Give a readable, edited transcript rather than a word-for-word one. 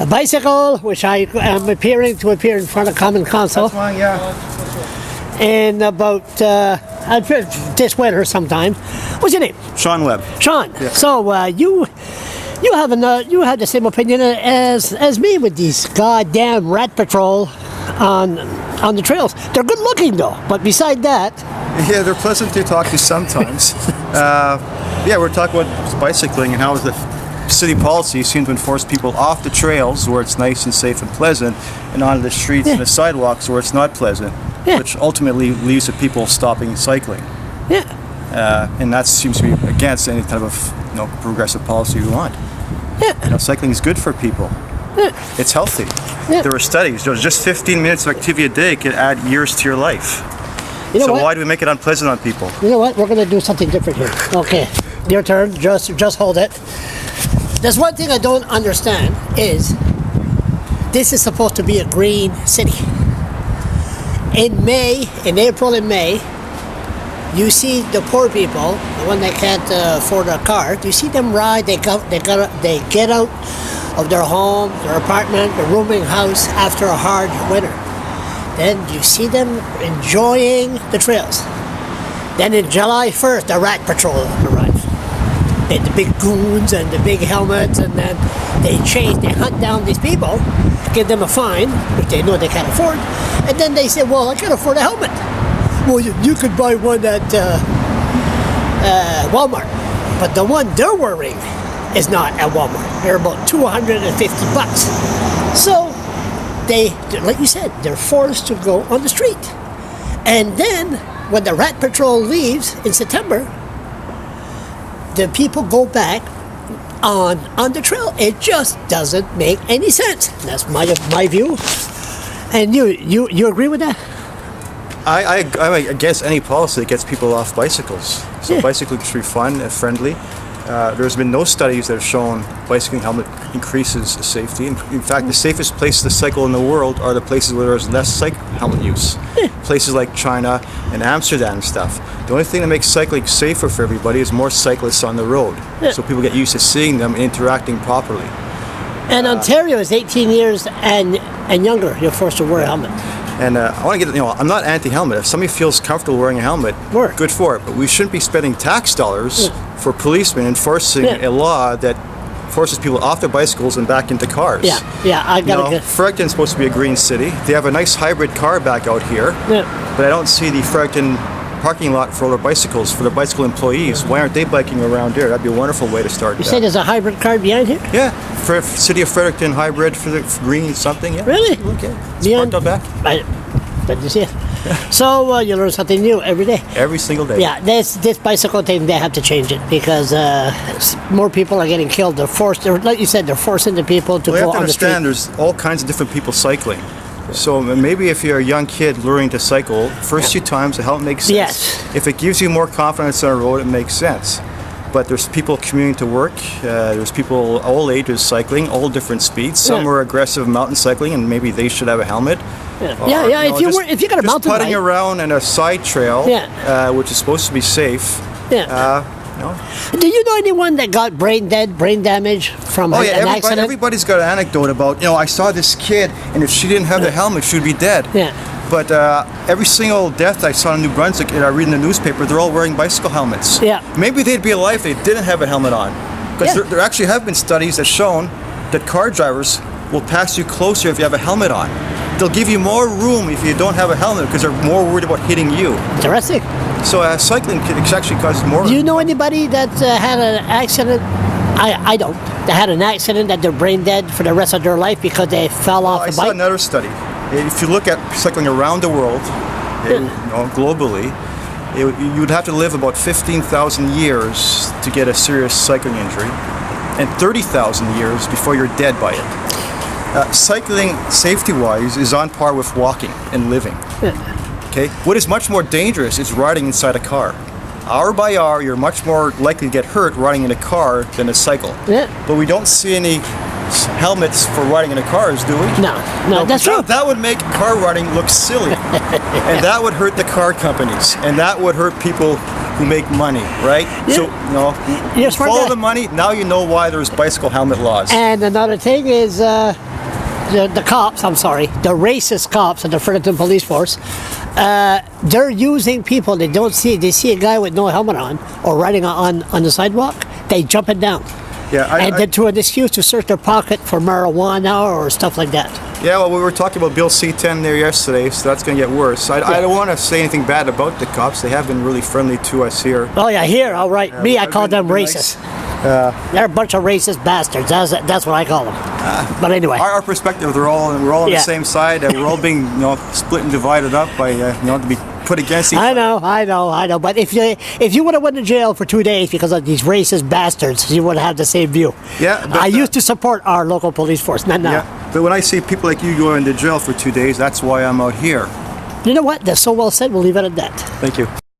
a bicycle, which I am appear in front of Common Council. That's mine, yeah. And about this winter sometime. What's your name? Sean Webb. Sean. Yeah. So you have the same opinion as me with these goddamn rat patrol on the trails. They're good looking though, but beside that. Yeah, they're pleasant to talk to sometimes. Yeah, we're talking about bicycling and how the city policy seems to enforce people off the trails where it's nice and safe and pleasant, and onto the streets and the sidewalks where it's not pleasant, which ultimately leads to people stopping cycling. Yeah. And that seems to be against any type of progressive policy we want. Yeah. Cycling is good for people. Yeah. It's healthy. Yeah. There were studies. Just 15 minutes of activity a day could add years to your life. So why do we make it unpleasant on people? You know what? We're going to do something different here. Okay, your turn. Just hold it. There's one thing I don't understand is this is supposed to be a green city. In April and May, you see the poor people, the one that can't afford a car. You see them ride. They get out of their home, their apartment, their rooming house after a hard winter. Then you see them enjoying the trails. Then in July 1st, the rat patrol arrive. And the big goons and the big helmets, and then they hunt down these people, give them a fine, which they know they can't afford, and then they say, well, I can't afford a helmet. Well, you could buy one at Walmart, but the one they're wearing is not at Walmart. They're about $250. So they, like you said, they're forced to go on the street. And then when the rat patrol leaves in September, the people go back on the trail. It just doesn't make any sense. That's my view. And you agree with that? I'm against any policy that gets people off bicycles. So bicycling should be fun and friendly. There's been no studies that have shown bicycling helmet increases safety. In fact, the safest places to cycle in the world are the places where there's less helmet use. Places like China and Amsterdam and stuff. The only thing that makes cycling safer for everybody is more cyclists on the road. So people get used to seeing them and interacting properly. And Ontario is 18 years and younger. You're forced to wear a helmet. And I want to get, I'm not anti-helmet. If somebody feels comfortable wearing a helmet, good for it. But we shouldn't be spending tax dollars for policemen enforcing a law that forces people off their bicycles and back into cars. I got it. Fredericton's supposed to be a green city. They have a nice hybrid car back out here. But I don't see the Fredericton parking lot for all their bicycles, for the bicycle employees. Why aren't they biking around there? That'd be a wonderful way to start. You say there's a hybrid car behind here? Yeah, for City of Fredericton hybrid for the green something. Yeah. Really? Okay. It's parked out back. But you see it. So you learn something new every day. Every single day. Yeah, this bicycle thing, they have to change it because more people are getting killed. They're forced, like you said, they're forcing the people to go on the street. You have to understand there's all kinds of different people cycling. So maybe if you're a young kid learning to cycle, first few times the helmet makes sense. Yes. If it gives you more confidence on the road, it makes sense. But there's people commuting to work. There's people all ages cycling, all different speeds. Some are aggressive mountain cycling, and maybe they should have a helmet. If you got a mountain bike, putting around in a side trail, which is supposed to be safe. Do you know anyone that got brain damage from an accident? Everybody's got an anecdote about, I saw this kid, and if she didn't have the helmet, she'd be dead. But every single death I saw in New Brunswick, and I read in the newspaper, they're all wearing bicycle helmets. Maybe they'd be alive if they didn't have a helmet on. Because there actually have been studies that shown that car drivers will pass you closer if you have a helmet on. They'll give you more room if you don't have a helmet because they're more worried about hitting you. Interesting. So cycling actually causes more. Do you know anybody that had an accident? I don't. They had an accident that they're brain dead for the rest of their life because they fell off a bike? I saw another study. If you look at cycling around the world, globally, you would have to live about 15,000 years to get a serious cycling injury, and 30,000 years before you're dead by it. Cycling, safety-wise, is on par with walking and living. Okay. What is much more dangerous is riding inside a car. Hour by hour, you're much more likely to get hurt riding in a car than a cycle. But we don't see any helmets for riding in a cars, do we? No, that's true. That would make car riding look silly, and that would hurt the car companies, and that would hurt people who make money, right? So, follow the money. Now you know why there's bicycle helmet laws. And another thing is, the cops, I'm sorry, the racist cops at the Fredericton police force, they're using people they don't see. They see a guy with no helmet on or riding on the sidewalk, they jump it down. Yeah, and then to an excuse to search their pocket for marijuana or stuff like that. Yeah, well, we were talking about Bill C-10 there yesterday, so that's going to get worse. I don't want to say anything bad about the cops. They have been really friendly to us here. Oh yeah, here, all right. Me, I call them racist. Nice. They're a bunch of racist bastards. That's what I call them. But anyway, Our perspective, we're all on the same side. We're all being split and divided up by to be put against each other. I know. But if you would have went to jail for 2 days because of these racist bastards, you would have the same view. Yeah. I used to support our local police force, not now. Yeah. But when I see people like you going to jail for 2 days, that's why I'm out here. You know what? That's so well said. We'll leave it at that. Thank you.